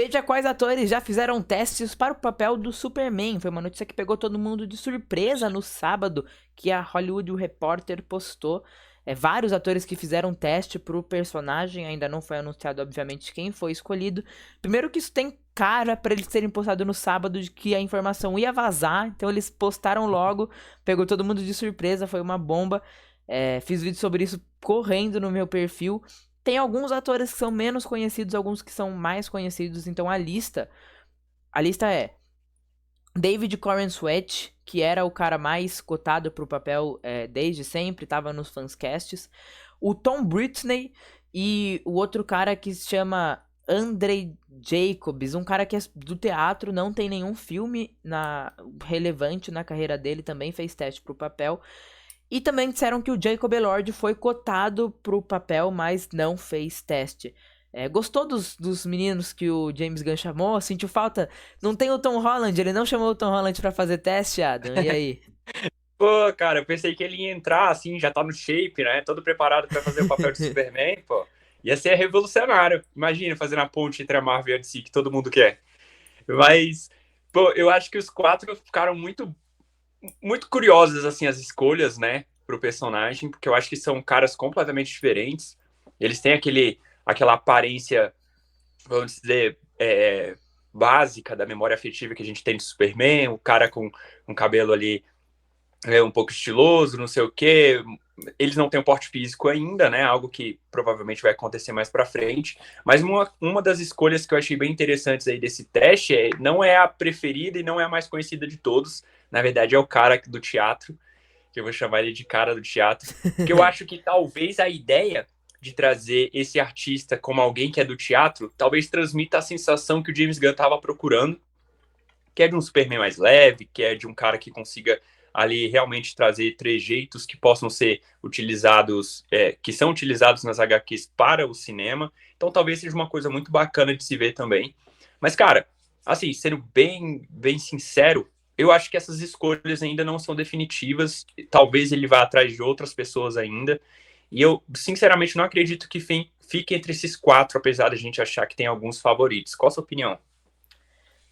Veja quais atores já fizeram testes para o papel do Superman. Foi uma notícia que pegou todo mundo de surpresa no sábado, que a Hollywood Reporter postou. Vários atores que fizeram teste para o personagem, ainda não foi anunciado, obviamente, quem foi escolhido. Primeiro que isso tem cara para eles terem postado no sábado de que a informação ia vazar, então eles postaram logo, pegou todo mundo de surpresa, foi uma bomba. Fiz vídeo sobre isso correndo no meu perfil. Tem alguns atores que são menos conhecidos, alguns que são mais conhecidos, então a lista é David Corenswet, Sweat, que era o cara mais cotado pro papel desde sempre, tava nos fanscasts, o Tom Brittney e o outro cara que se chama Andrei Jacobs, um cara que é do teatro, não tem nenhum filme relevante na carreira dele, também fez teste pro papel. E também disseram que o Jacob Elord foi cotado pro papel, mas não fez teste. Gostou dos meninos que o James Gunn chamou? Sentiu falta? Não tem o Tom Holland, ele não chamou o Tom Holland pra fazer teste, Adam? E aí? Pô, cara, eu pensei que ele ia entrar assim, já tá no shape, né? Todo preparado pra fazer o papel de Superman, pô. Ia ser revolucionário. Imagina fazendo a ponte entre a Marvel e a DC, que todo mundo quer. Mas, pô, eu acho que os quatro ficaram muito, muito curiosos, assim, as escolhas, né, pro personagem, porque eu acho que são caras completamente diferentes. Eles têm aquela aparência, vamos dizer, básica da memória afetiva que a gente tem de Superman, o cara com um cabelo ali um pouco estiloso, não sei o quê. Eles não têm um porte físico ainda, né? Algo que provavelmente vai acontecer mais para frente. Mas uma das escolhas que eu achei bem interessantes aí desse teste não é a preferida e não é a mais conhecida de todos. Na verdade, é o cara do teatro, que eu vou chamar ele de cara do teatro, porque eu acho que talvez a ideia de trazer esse artista como alguém que é do teatro, talvez transmita a sensação que o James Gunn estava procurando, que é de um Superman mais leve, que é de um cara que consiga ali realmente trazer trejeitos que possam ser utilizados, que são utilizados nas HQs para o cinema. Então talvez seja uma coisa muito bacana de se ver também. Mas, cara, assim, sendo bem, bem sincero, eu acho que essas escolhas ainda não são definitivas. Talvez ele vá atrás de outras pessoas ainda. E eu, sinceramente, não acredito que fique entre esses quatro, apesar da gente achar que tem alguns favoritos. Qual a sua opinião?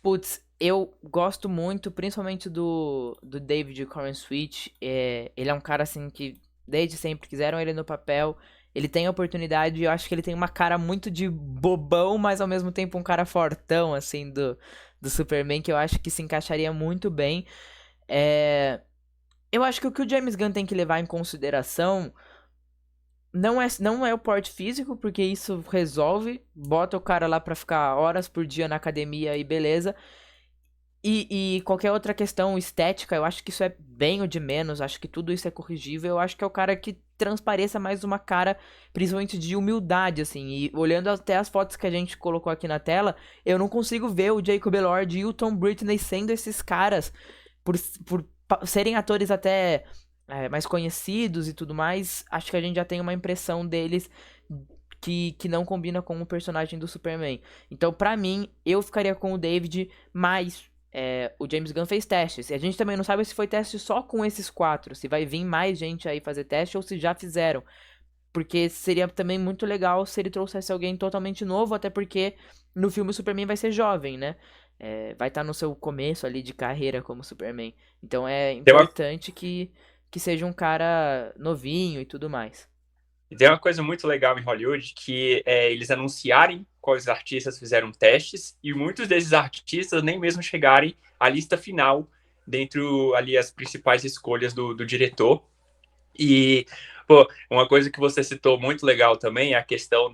Putz, eu gosto muito, principalmente do David Corenswet. Ele é um cara, assim, que desde sempre quiseram ele no papel. Ele tem a oportunidade e eu acho que ele tem uma cara muito de bobão, mas ao mesmo tempo um cara fortão, assim, do Superman, que eu acho que se encaixaria muito bem. É, eu acho que o James Gunn tem que levar em consideração não é o porte físico, porque isso resolve. Bota o cara lá pra ficar horas por dia na academia e beleza. E qualquer outra questão estética, eu acho que isso é bem o de menos. Acho que tudo isso é corrigível. Eu acho que é o cara que transpareça mais uma cara, principalmente de humildade, assim. E olhando até as fotos que a gente colocou aqui na tela, eu não consigo ver o Jacob Elord e o Tom Brittney sendo esses caras, por serem atores até mais conhecidos e tudo mais. Acho que a gente já tem uma impressão deles que não combina com o personagem do Superman. Então, pra mim, eu ficaria com o David, mas o James Gunn fez testes. E a gente também não sabe se foi teste só com esses quatro, se vai vir mais gente aí fazer teste ou se já fizeram. Porque seria também muito legal se ele trouxesse alguém totalmente novo, até porque no filme o Superman vai ser jovem, né? Vai estar no seu começo ali de carreira como Superman. Então é Tem uma, importante que seja um cara novinho e tudo mais. E tem uma coisa muito legal em Hollywood que é eles anunciarem quais artistas fizeram testes e muitos desses artistas nem mesmo chegarem à lista final dentro ali as principais escolhas do diretor. E, pô, uma coisa que você citou muito legal também é a questão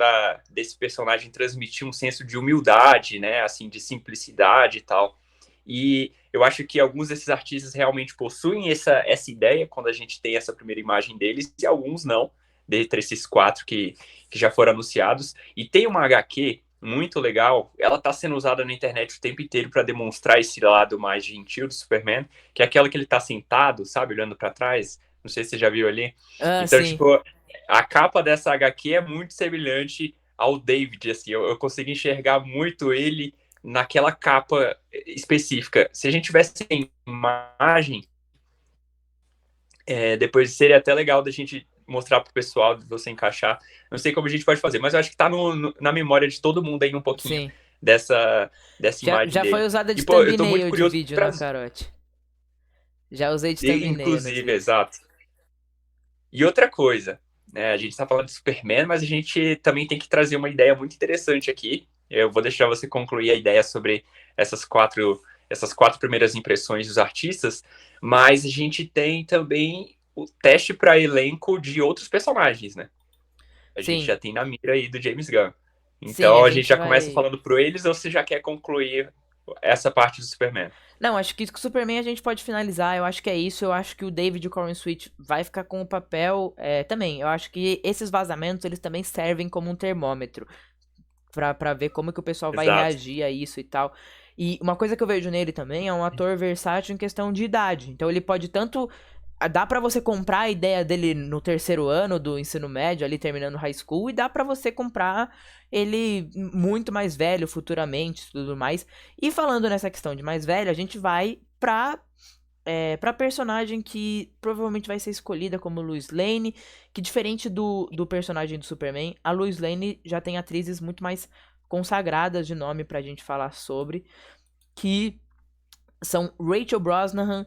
desse personagem transmitir um senso de humildade, né, assim, de simplicidade e tal. E eu acho que alguns desses artistas realmente possuem essa ideia quando a gente tem essa primeira imagem deles, e alguns não, dentre esses quatro que já foram anunciados. E tem uma HQ muito legal, ela está sendo usada na internet o tempo inteiro para demonstrar esse lado mais gentil do Superman, que é aquela que ele está sentado, sabe, olhando para trás. Não sei se você já viu ali. Ah, Então, sim. tipo, a capa dessa HQ é muito semelhante ao David, assim, eu consegui enxergar muito ele naquela capa específica. Se a gente tivesse imagem, depois seria até legal da gente mostrar pro pessoal, de você encaixar. Não sei como a gente pode fazer, mas eu acho que tá na memória de todo mundo aí um pouquinho Sim. dessa imagem Já foi dele. usada E, de pô, eu tô muito thumbnail de curioso vídeo pra. no Carote. Já usei de thumbnail nos Inclusive, vídeos. exato. E outra coisa, né? A gente está falando de Superman, mas a gente também tem que trazer uma ideia muito interessante aqui. Eu vou deixar você concluir a ideia sobre essas quatro primeiras impressões dos artistas, mas a gente tem também o teste para elenco de outros personagens, né? A gente Sim, já tem na mira aí do James Gunn. sim, a Então a gente gente já começa vai. falando por eles ou você já quer concluir essa parte do Superman? Não, acho que o Superman a gente pode finalizar. Eu acho que é isso. Eu acho que o David Corn Switch vai ficar com o papel também. Eu acho que esses vazamentos eles também servem como um termômetro pra ver como que o pessoal vai Exato. reagir a isso e tal. E uma coisa que eu vejo nele também é um ator versátil em questão de idade. Então ele pode tanto. Dá pra você comprar a ideia dele no terceiro ano do ensino médio, ali terminando high school, e dá pra você comprar ele muito mais velho futuramente e tudo mais. E falando nessa questão de mais velho, a gente vai pra personagem que provavelmente vai ser escolhida como Lois Lane, que diferente do personagem do Superman, a Lois Lane já tem atrizes muito mais consagradas de nome pra gente falar sobre, que são Rachel Brosnahan,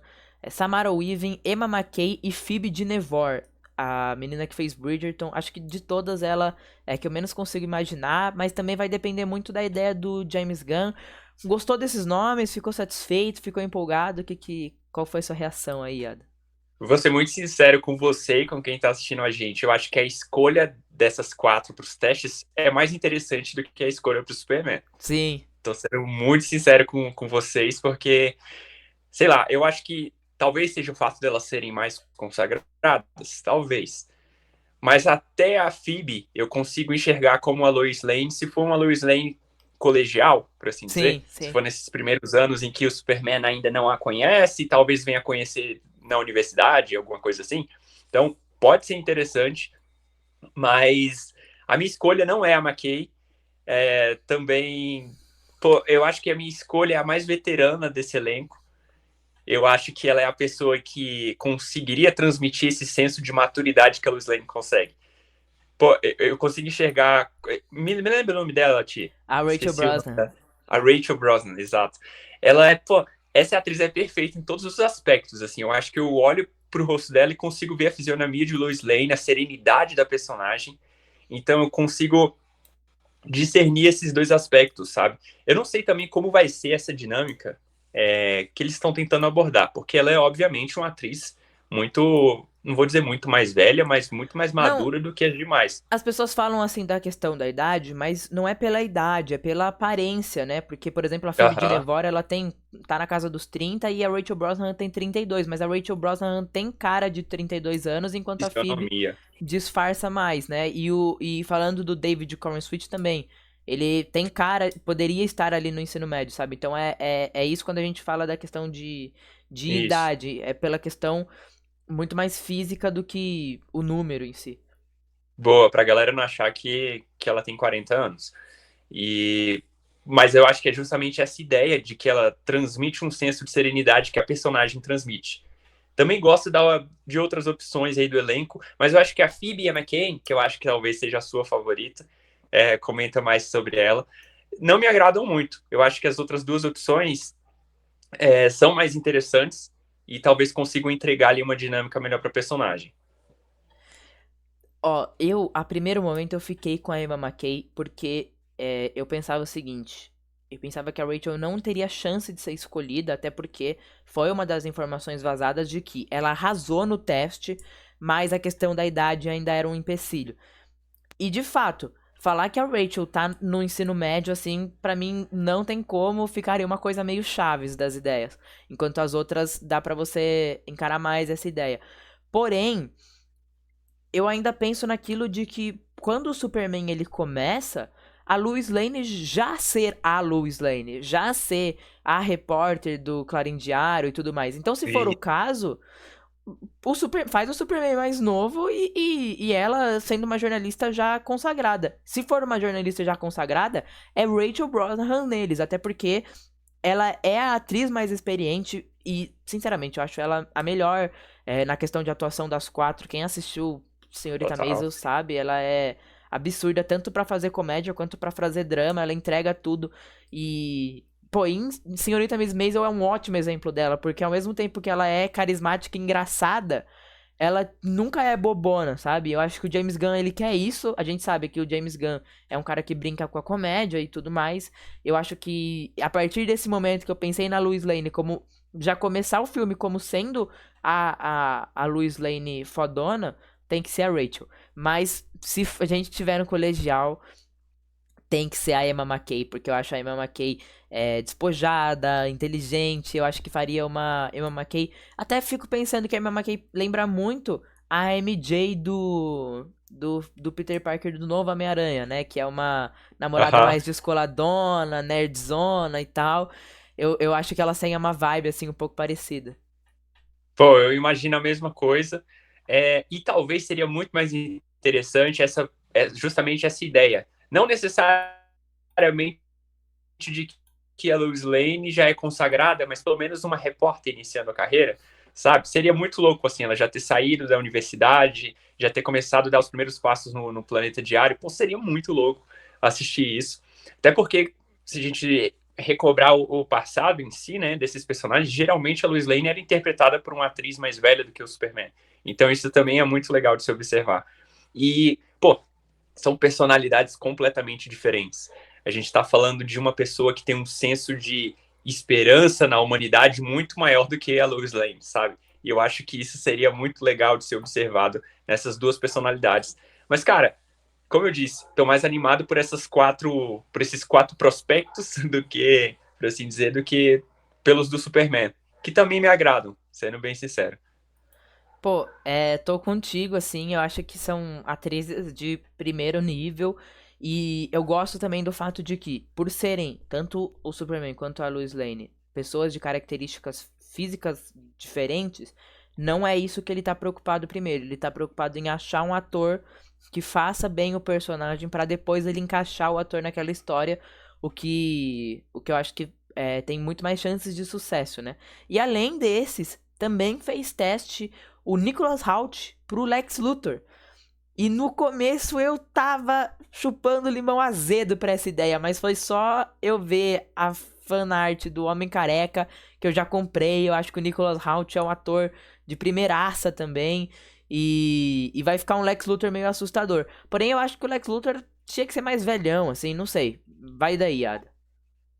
Samara Weaving, Emma McKay e Phoebe Dynevor. A menina que fez Bridgerton, acho que de todas ela é que eu menos consigo imaginar, mas também vai depender muito da ideia do James Gunn. Gostou desses nomes? Ficou satisfeito? Ficou empolgado? Qual foi a sua reação aí, Ada? Vou ser muito sincero com você e com quem está assistindo a gente. Eu acho que a escolha dessas quatro para os testes é mais interessante do que a escolha para o Superman. Sim, Tô sendo muito sincero com vocês, porque, sei lá, eu acho que talvez seja o fato delas serem mais consagradas, talvez. Mas até a Phoebe eu consigo enxergar como a Lois Lane, se for uma Lois Lane colegial, por assim dizer, sim, se sim. for nesses primeiros anos em que o Superman ainda não a conhece, talvez venha a conhecer na universidade, alguma coisa assim. Então, pode ser interessante, mas a minha escolha não é a McKay. Também, pô, eu acho que a minha escolha é a mais veterana desse elenco. Eu acho que ela é a pessoa que conseguiria transmitir esse senso de maturidade que a Lois Lane consegue. Pô, eu consigo enxergar. Me lembra o nome dela, Ti? A Rachel Esqueci o nome Brosnan. dela. A Rachel Brosnan, exato. Ela é, pô, essa atriz é perfeita em todos os aspectos, assim. Eu acho que eu olho pro rosto dela e consigo ver a fisionomia de Lois Lane, a serenidade da personagem. Então eu consigo discernir esses dois aspectos, sabe? Eu não sei também como vai ser essa dinâmica que eles estão tentando abordar, porque ela é obviamente uma atriz muito, não vou dizer muito mais velha, mas muito mais Não, madura do que as demais. as pessoas falam assim da questão da idade, mas não é pela idade, é pela aparência, né? Porque, por exemplo, a Phoebe Aham, Dynevor, ela tá na casa dos 30 e a Rachel Brosnahan tem 32, mas a Rachel Brosnahan tem cara de 32 anos, enquanto a Phoebe fisionomia. disfarça mais, né? E falando do David Corenswit também, ele tem cara, poderia estar ali no ensino médio, sabe? Então é isso quando a gente fala da questão de Isso. idade, é pela questão muito mais física do que o número em si. Boa, pra galera não achar que ela tem 40 anos. E mas eu acho que é justamente essa ideia de que ela transmite um senso de serenidade que a personagem transmite. Também gosto de outras opções aí do elenco, mas eu acho que a Phoebe e a McCain, que eu acho que talvez seja a sua favorita, comenta mais sobre ela, não me agradam muito. Eu acho que as outras duas opções são mais interessantes e talvez consigam entregar ali uma dinâmica melhor para a personagem. Ó, a primeiro momento, eu fiquei com a Emma McKay porque eu pensava o seguinte: eu pensava que a Rachel não teria chance de ser escolhida, até porque foi uma das informações vazadas de que ela arrasou no teste, mas a questão da idade ainda era um empecilho. E de fato, falar que a Rachel tá no ensino médio, assim, pra mim não tem como, ficaria uma coisa meio Chaves das ideias, enquanto as outras dá pra você encarar mais essa ideia. Porém, eu ainda penso naquilo de que quando o Superman ele começa, a Lois Lane já ser a Lois Lane, já ser a repórter do Clarim Diário e tudo mais. Então, se for o E, caso, faz o Superman mais novo e ela sendo uma jornalista já consagrada. Se for uma jornalista já consagrada, é Rachel Brosnahan neles, até porque ela é a atriz mais experiente e, sinceramente, eu acho ela a melhor na questão de atuação das quatro. Quem assistiu Senhorita total. Maisel sabe, ela é absurda tanto pra fazer comédia quanto pra fazer drama, ela entrega tudo. E, pô, Senhorita Miss Maisel é um ótimo exemplo dela, porque ao mesmo tempo que ela é carismática e engraçada, ela nunca é bobona, sabe? Eu acho que o James Gunn, ele quer isso. A gente sabe que o James Gunn é um cara que brinca com a comédia e tudo mais. Eu acho que a partir desse momento que eu pensei na Lois Lane como já começar o filme como sendo a Lois Lane fodona, tem que ser a Rachel. Mas se a gente tiver no colegial, tem que ser a Emma McKay, porque eu acho a Emma McKay despojada, inteligente. Eu acho que faria uma Emma McKay. Até fico pensando que a Emma McKay lembra muito a MJ do Peter Parker do novo Homem-Aranha, né? Que é uma namorada Aham. mais descoladona, nerdzona e tal. Eu acho que elas têm uma vibe, assim, um pouco parecida. Pô, eu imagino a mesma coisa. E talvez seria muito mais interessante justamente essa ideia. Não necessariamente de que a Lois Lane já é consagrada, mas pelo menos uma repórter iniciando a carreira, sabe? Seria muito louco, assim, ela já ter saído da universidade, já ter começado a dar os primeiros passos no Planeta Diário. Pô, seria muito louco assistir isso. Até porque, se a gente recobrar o passado em si, né, desses personagens, geralmente a Lois Lane era interpretada por uma atriz mais velha do que o Superman. Então isso também é muito legal de se observar. E, pô, são personalidades completamente diferentes. A gente está falando de uma pessoa que tem um senso de esperança na humanidade muito maior do que a Lois Lane, sabe? E eu acho que isso seria muito legal de ser observado nessas duas personalidades. Mas, cara, como eu disse, estou mais animado por esses quatro prospectos do que, por assim dizer, do que pelos do Superman, que também me agradam, sendo bem sincero. Pô, tô contigo, assim, eu acho que são atrizes de primeiro nível, e eu gosto também do fato de que, por serem tanto o Superman quanto a Lois Lane, pessoas de características físicas diferentes, não é isso que ele tá preocupado primeiro, ele tá preocupado em achar um ator que faça bem o personagem pra depois ele encaixar o ator naquela história, o que eu acho que tem muito mais chances de sucesso, né? E além desses, também fez teste o Nicholas Hoult pro Lex Luthor. E no começo eu tava chupando limão azedo pra essa ideia, mas foi só eu ver a fanart do Homem Careca que eu já comprei. Eu acho que o Nicholas Hoult é um ator de primeiraça também. E vai ficar um Lex Luthor meio assustador. Porém, eu acho que o Lex Luthor tinha que ser mais velhão, assim, não sei. Vai daí, Ada.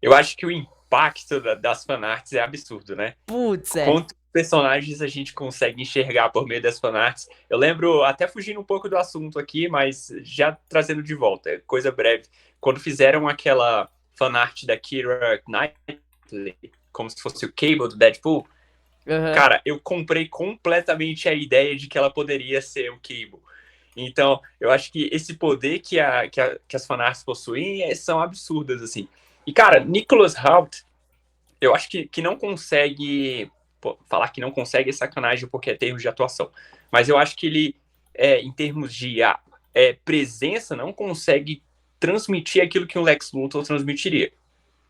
Eu acho que o impacto das fanarts é absurdo, né? Putz, Quantos personagens a gente consegue enxergar por meio das fanarts? Eu lembro, até fugindo um pouco do assunto aqui, mas já trazendo de volta, coisa breve. Quando fizeram aquela fanart da Keira Knightley, como se fosse o Cable do Deadpool, Aham. cara, eu comprei completamente a ideia de que ela poderia ser o Cable. Então, eu acho que esse poder que as fanarts possuem são absurdas, assim. E, cara, Nicholas Hoult, eu acho que não consegue. Pô, falar que não consegue é sacanagem porque é termos de atuação. Mas eu acho que ele, em termos de presença, não consegue transmitir aquilo que o Lex Luthor transmitiria,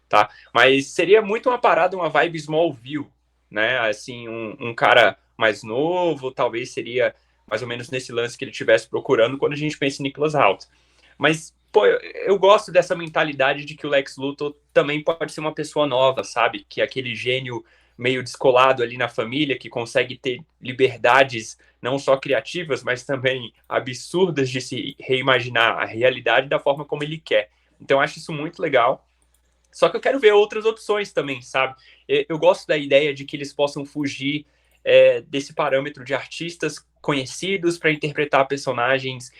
tá? Mas seria muito uma parada, uma vibe Smallville, né? Assim, um cara mais novo, talvez seria mais ou menos nesse lance que ele estivesse procurando quando a gente pensa em Nicholas Hoult. Mas, pô, eu gosto dessa mentalidade de que o Lex Luthor também pode ser uma pessoa nova, sabe? Que é aquele gênio meio descolado ali na família, que consegue ter liberdades não só criativas, mas também absurdas de se reimaginar a realidade da forma como ele quer. Então, eu acho isso muito legal. Só que eu quero ver outras opções também, sabe? Eu gosto da ideia de que eles possam fugir desse parâmetro de artistas conhecidos para interpretar personagens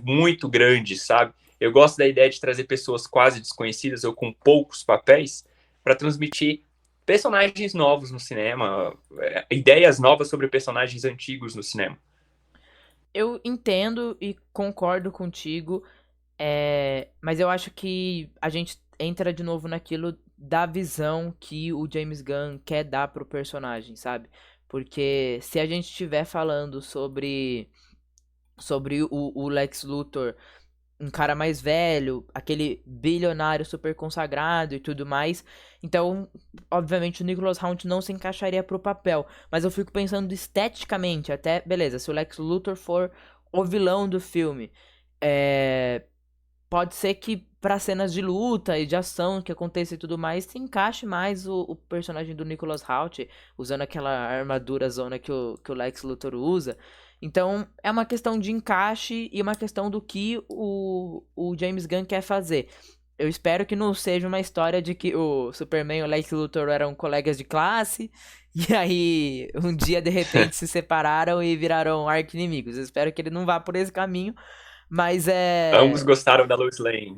muito grandes, sabe? Eu gosto da ideia de trazer pessoas quase desconhecidas ou com poucos papéis para transmitir personagens novos no cinema, ideias novas sobre personagens antigos no cinema. Eu entendo e concordo contigo. Mas eu acho que a gente entra de novo naquilo da visão que o James Gunn quer dar pro personagem, sabe? Porque se a gente estiver falando sobre o Lex Luthor, um cara mais velho, aquele bilionário super consagrado e tudo mais, então, obviamente, o Nicholas Hoult não se encaixaria pro papel. Mas eu fico pensando esteticamente, até, beleza, se o Lex Luthor for o vilão do filme. É, pode ser que para cenas de luta e de ação que aconteça e tudo mais, se encaixe mais o personagem do Nicholas Hoult, usando aquela armadura zona que o Lex Luthor usa. Então, é uma questão de encaixe e uma questão do que o James Gunn quer fazer. Eu espero que não seja uma história de que o Superman e o Lex Luthor eram colegas de classe e aí um dia de repente se separaram e viraram arqui-inimigos. Eu espero que ele não vá por esse caminho, mas Ambos gostaram da Lois Lane.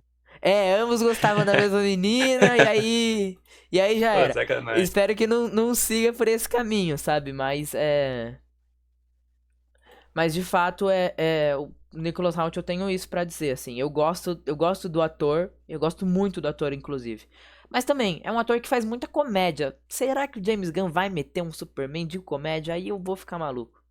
ambos gostavam da mesma menina e aí já Pô, era. sacanagem. Espero que não siga por esse caminho, sabe? Mas de fato o Nicholas Hoult eu tenho isso pra dizer, assim. Eu gosto do ator, eu gosto muito do ator, inclusive. Mas também, é um ator que faz muita comédia. Será que o James Gunn vai meter um Superman de comédia? Aí eu vou ficar maluco.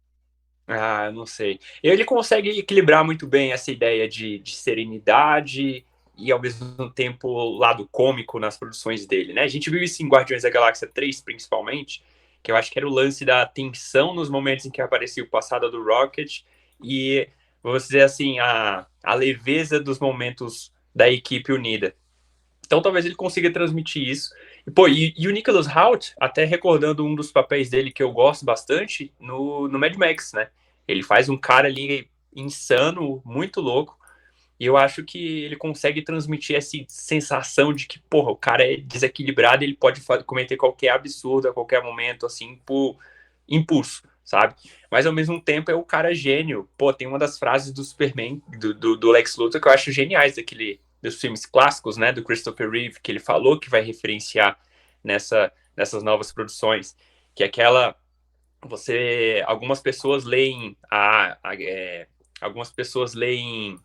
Ah, não sei. Ele consegue equilibrar muito bem essa ideia de serenidade e, ao mesmo tempo, o lado cômico nas produções dele, né? A gente viu isso em Guardiões da Galáxia 3, principalmente, que eu acho que era o lance da tensão nos momentos em que aparecia o passado do Rocket e, vamos dizer assim, a leveza dos momentos da equipe unida. Então, talvez ele consiga transmitir isso. E, pô, e o Nicholas Hoult, até recordando um dos papéis dele que eu gosto bastante, no Mad Max, né? Ele faz um cara ali insano, muito louco, e eu acho que ele consegue transmitir essa sensação de que, porra, o cara é desequilibrado e ele pode cometer qualquer absurdo a qualquer momento, assim, por impulso, sabe? Mas, ao mesmo tempo, é o cara gênio. Pô, tem uma das frases do Superman, do Lex Luthor, que eu acho geniais dos filmes clássicos, né, do Christopher Reeve, que ele falou que vai referenciar nessas novas produções, que é aquela algumas pessoas leem algumas pessoas leem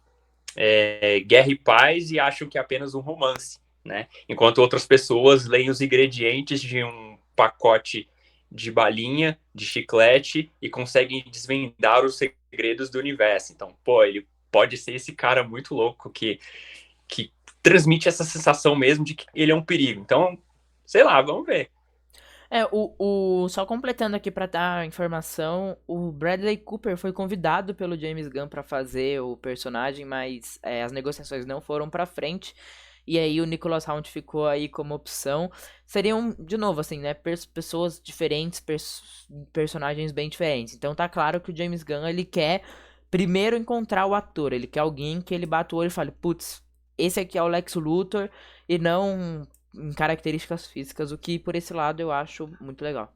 Guerra e Paz e acham que é apenas um romance, né? Enquanto outras pessoas leem os ingredientes de um pacote de balinha, de chiclete e conseguem desvendar os segredos do universo. Então, pô, ele pode ser esse cara muito louco que transmite essa sensação mesmo de que ele é um perigo. Então, sei lá, vamos ver. Só completando aqui pra dar informação, o Bradley Cooper foi convidado pelo James Gunn pra fazer o personagem, mas as negociações não foram pra frente. E aí o Nicholas Hoult ficou aí como opção. Seriam, de novo, assim, né, pessoas diferentes, personagens bem diferentes. Então tá claro que o James Gunn, ele quer primeiro encontrar o ator. Ele quer alguém que ele bata o olho e fale, putz, esse aqui é o Lex Luthor, e não em características físicas, o que por esse lado eu acho muito legal.